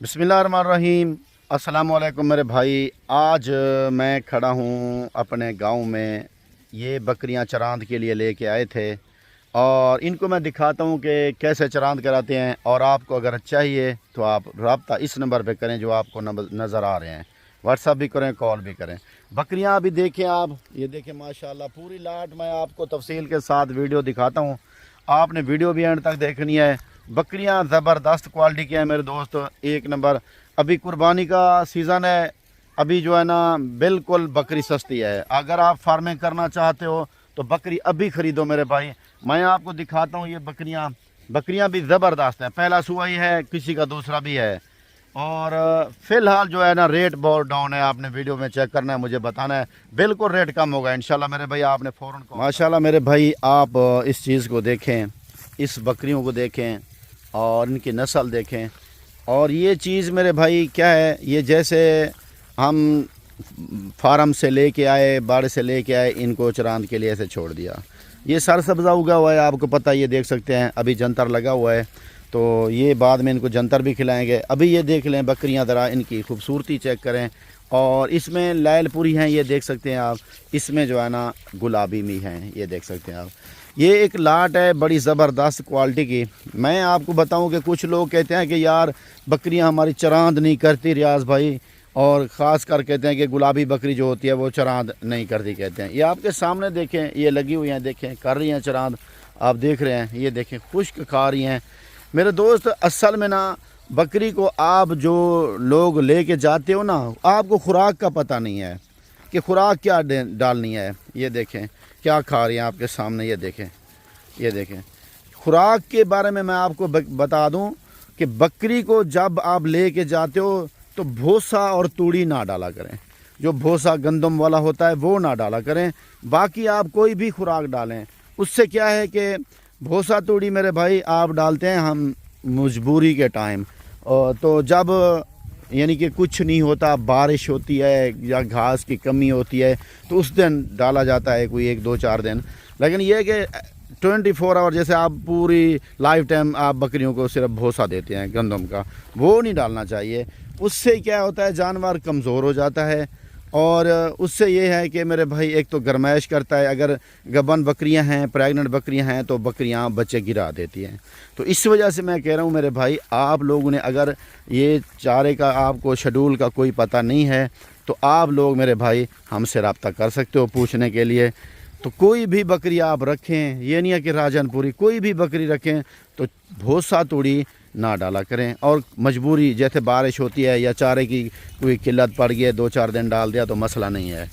बिस्मिल्लाहिर्रहमानिर्रहीम। अस्सलामुअलैकुम मेरे भाई। आज मैं खड़ा हूँ अपने गांव में। ये बकरियां चरांद के लिए लेके आए थे और इनको मैं दिखाता हूँ कि कैसे चरांद कराते हैं। और आपको अगर चाहिए तो आप रब्ता इस नंबर पे करें जो आपको नज़र आ रहे हैं। व्हाट्सअप भी करें, कॉल भी करें। बकरियां अभी देखें आप, ये देखें माशाल्लाह पूरी लाट। मैं आपको तफसील के साथ वीडियो दिखाता हूँ, आपने वीडियो भी एंड तक देखनी है। बकरियां ज़बरदस्त क्वालिटी की हैं मेरे दोस्त, एक नंबर। अभी कुर्बानी का सीज़न है, अभी जो है ना बिल्कुल बकरी सस्ती है। अगर आप फार्मिंग करना चाहते हो तो बकरी अभी ख़रीदो मेरे भाई। मैं आपको दिखाता हूँ ये बकरियां भी ज़बरदस्त हैं। पहला सुआ ही है, किसी का दूसरा भी है। और फ़िलहाल जो है ना रेट बहुत डाउन है। आपने वीडियो में चेक करना है, मुझे बताना है, बिल्कुल रेट कम होगा इंशाल्लाह मेरे भाई। आपने फ़ौरन माशाल्लाह मेरे भाई आप इस चीज़ को देखें, इस बकरियों को देखें और इनकी नस्ल देखें। और ये चीज़ मेरे भाई क्या है, ये जैसे हम फार्म से लेके आए, बाड़ से लेके आए, इनको चरांद के लिए ऐसे छोड़ दिया। ये सरसब्ज़ा उगा हुआ है, आपको पता है, ये देख सकते हैं अभी जंतर लगा हुआ है, तो ये बाद में इनको जंतर भी खिलाएंगे। अभी ये देख लें बकरियां, ज़रा इनकी खूबसूरती चेक करें। और इसमें लैल पूरी हैं, ये देख सकते हैं आप। इसमें जो है ना गुलाबी भी हैं, ये देख सकते हैं आप। ये एक लाट है बड़ी ज़बरदस्त क्वालिटी की। मैं आपको बताऊं कि कुछ लोग कहते हैं कि यार बकरियां हमारी चरांद नहीं करती रियाज़ भाई, और ख़ास कर कहते हैं कि गुलाबी बकरी जो होती है वो चरांद नहीं करती कहते हैं। ये आपके सामने देखें, ये लगी हुई हैं, देखें कर रही हैं चरांद, आप देख रहे हैं, ये देखें खुश्क खा रही हैं मेरे दोस्त। असल में ना बकरी को आप जो लोग लेके जाते हो ना, आपको खुराक का पता नहीं है कि खुराक क्या डालनी है। ये देखें क्या खा रही हैं आपके सामने, ये देखें, ये देखें। खुराक के बारे में मैं आपको बता दूं कि बकरी को जब आप लेके जाते हो तो भूसा और तूड़ी ना डाला करें। जो भूसा गंदम वाला होता है वो ना डाला करें। बाकी आप कोई भी खुराक डालें, उससे क्या है कि भूसा तूड़ी मेरे भाई आप डालते हैं हम मजबूरी के टाइम, तो जब यानी कि कुछ नहीं होता, बारिश होती है या घास की कमी होती है, तो उस दिन डाला जाता है, कोई 1-2-4 दिन। लेकिन यह है कि 24 आवर जैसे आप पूरी लाइफ टाइम आप बकरियों को सिर्फ भूसा देते हैं गंदम का, वो नहीं डालना चाहिए। उससे क्या होता है, जानवर कमज़ोर हो जाता है। और उससे ये है कि मेरे भाई एक तो गरमाइश करता है। अगर गबन बकरियां हैं, प्रेग्नेंट बकरियां हैं, तो बकरियां बच्चे गिरा देती हैं। तो इस वजह से मैं कह रहा हूं मेरे भाई, आप लोगों ने अगर ये चारे का आपको शेड्यूल का कोई पता नहीं है तो आप लोग मेरे भाई हमसे रब्ता कर सकते हो पूछने के लिए। तो कोई भी बकरी आप रखें, ये नहीं है कि राजनपुरी, कोई भी बकरी रखें तो भूसा तूड़ी ना डाला करें। और मजबूरी जैसे बारिश होती है या चारे की कोई किल्लत पड़ गई है, 2-4 दिन डाल दिया तो मसला नहीं है।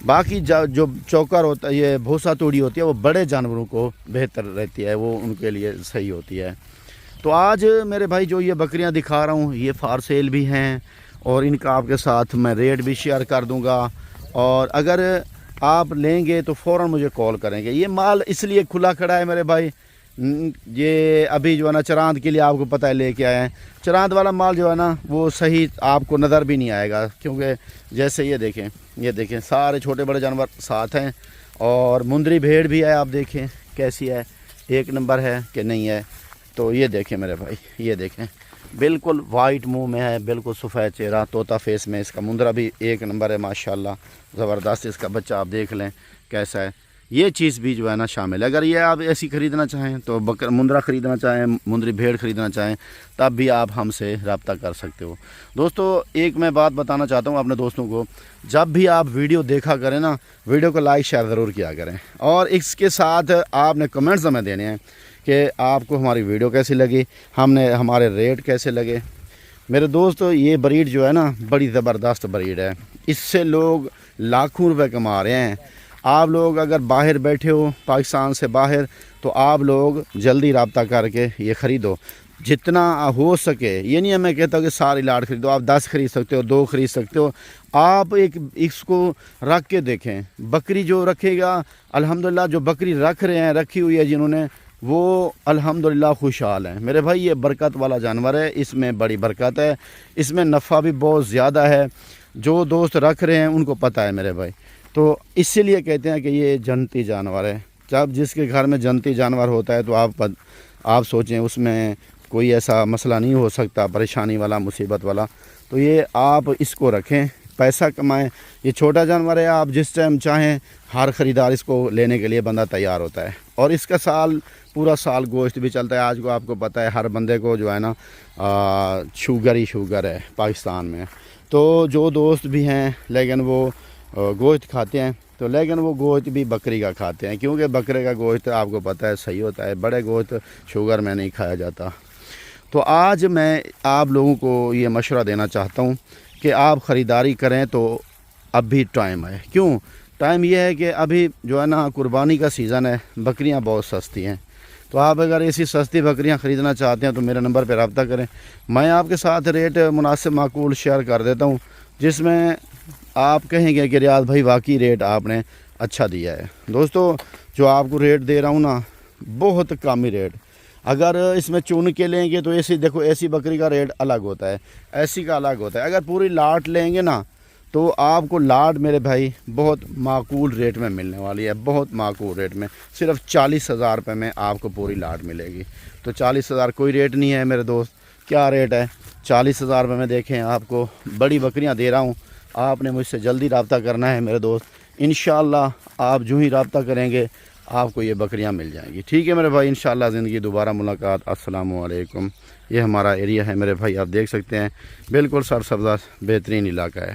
बाकी जो चोकर होता है, ये भूसा तूड़ी होती है, वो बड़े जानवरों को बेहतर रहती है, वो उनके लिए सही होती है। तो आज मेरे भाई जो ये बकरियां दिखा रहा हूँ ये फार सेल भी हैं, और इनका आपके साथ मैं रेट भी शेयर कर दूँगा। और अगर आप लेंगे तो फ़ौरन मुझे कॉल करेंगे। ये माल इसलिए खुला खड़ा है मेरे भाई, ये अभी जो है ना चरांद के लिए आपको पता है लेके आए हैं। चरांद वाला माल जो है ना वो सही आपको नज़र भी नहीं आएगा, क्योंकि जैसे ये देखें सारे छोटे बड़े जानवर साथ हैं। और मुंदरी भेड़ भी है, आप देखें कैसी है, एक नंबर है कि नहीं है। तो ये देखें मेरे भाई, ये देखें बिल्कुल वाइट मुंह में है, बिल्कुल सफ़ेद चेहरा, तोता फेस में। इसका मुंदरा भी एक नंबर है माशाल्लाह, ज़बरदस्त। इसका बच्चा आप देख लें कैसा है। ये चीज़ भी जो है ना शामिल है। अगर ये आप ऐसी ख़रीदना चाहें तो मुंदरा ख़रीदना चाहें, मुंदरी भेड़ ख़रीदना चाहें, तब भी आप हमसे रब्ता कर सकते हो। दोस्तों एक मैं बात बताना चाहता हूँ अपने दोस्तों को, जब भी आप वीडियो देखा करें ना, वीडियो को लाइक शेयर ज़रूर किया करें। और इसके साथ आपने कमेंट्स हमें देने हैं कि आपको हमारी वीडियो कैसी लगी, हमारे रेट कैसे लगे। मेरे दोस्त ये ब्रीड जो है ना बड़ी ज़बरदस्त ब्रीड है, इससे लोग लाखों रुपए कमा रहे हैं। आप लोग अगर बाहर बैठे हो पाकिस्तान से बाहर, तो आप लोग जल्दी रब्ता करके ये ख़रीदो जितना हो सके। ये नहीं है मैं कहता कि सारी लाट ख़रीदो, आप 10 ख़रीद सकते हो, 2 ख़रीद सकते हो। आप इसको रख के देखें, बकरी जो रखेगा अल्हम्दुलिल्लाह, जो बकरी रख रहे हैं, रखी हुई है जिन्होंने, वो अल्हम्दुलिल्लाह खुशहाल हैं मेरे भाई। ये बरकत वाला जानवर है, इसमें बड़ी बरकत है, इसमें नफ़ा भी बहुत ज़्यादा है। जो दोस्त रख रहे हैं उनको पता है मेरे भाई। तो इसीलिए कहते हैं कि ये जन्नती जानवर है। जब जिसके घर में जन्नती जानवर होता है तो आप सोचें उसमें کوئی ایسا مسئلہ نہیں ہو سکتا پریشانی والا مصیبت والا، تو یہ آپ اس کو رکھیں، پیسہ کمائیں۔ یہ چھوٹا جانور ہے، آپ جس ٹائم چاہیں ہر خریدار اس کو لینے کے لیے بندہ تیار ہوتا ہے، اور اس کا پورا سال گوشت بھی چلتا ہے۔ آج کو آپ کو پتہ ہے ہر بندے کو جو ہے نا شوگر ہے پاکستان میں، تو جو دوست بھی ہیں لیکن وہ گوشت کھاتے ہیں، تو لیکن وہ گوشت بھی بکری کا کھاتے ہیں، کیونکہ بکرے کا گوشت آپ کو پتہ ہے صحیح ہوتا ہے، بڑے گوشت شوگر میں نہیں کھایا جاتا۔ تو آج میں آپ لوگوں کو یہ مشورہ دینا چاہتا ہوں کہ آپ خریداری کریں تو اب بھی ٹائم ہے۔ کیوں ٹائم؟ یہ ہے کہ ابھی جو ہے نا قربانی کا سیزن ہے، بکریاں بہت سستی ہیں، تو آپ اگر ایسی سستی بکریاں خریدنا چاہتے ہیں تو میرے نمبر پہ رابطہ کریں، میں آپ کے ساتھ ریٹ مناسب معقول شیئر کر دیتا ہوں، جس میں آپ کہیں گے کہ ریاض بھائی واقعی ریٹ آپ نے اچھا دیا ہے۔ دوستو جو آپ کو ریٹ دے رہا ہوں نا، بہت کم ہی ریٹ، اگر اس میں چن کے لیں گے تو ایسی بکری کا ریٹ الگ ہوتا ہے، ایسی کا الگ ہوتا ہے۔ اگر پوری لاٹ لیں گے نا تو آپ کو لاٹ میرے بھائی بہت معقول ریٹ میں ملنے والی ہے، بہت معقول ریٹ میں، صرف 40,000 روپے میں آپ کو پوری لاٹ ملے گی۔ تو 40,000 کوئی ریٹ نہیں ہے میرے دوست، کیا ریٹ ہے 40,000 روپے میں؟ دیکھیں آپ کو بڑی بکریاں دے رہا ہوں، آپ نے مجھ سے جلدی رابطہ کرنا ہے میرے دوست، انشاءاللہ آپ جو ہی رابطہ کریں گے آپ کو یہ بکریاں مل جائیں گی، ٹھیک ہے میرے بھائی؟ انشاءاللہ زندگی دوبارہ ملاقات۔ السلام علیکم۔ یہ ہمارا ایریا ہے میرے بھائی، آپ دیکھ سکتے ہیں بالکل سرسبزہ بہترین علاقہ ہے۔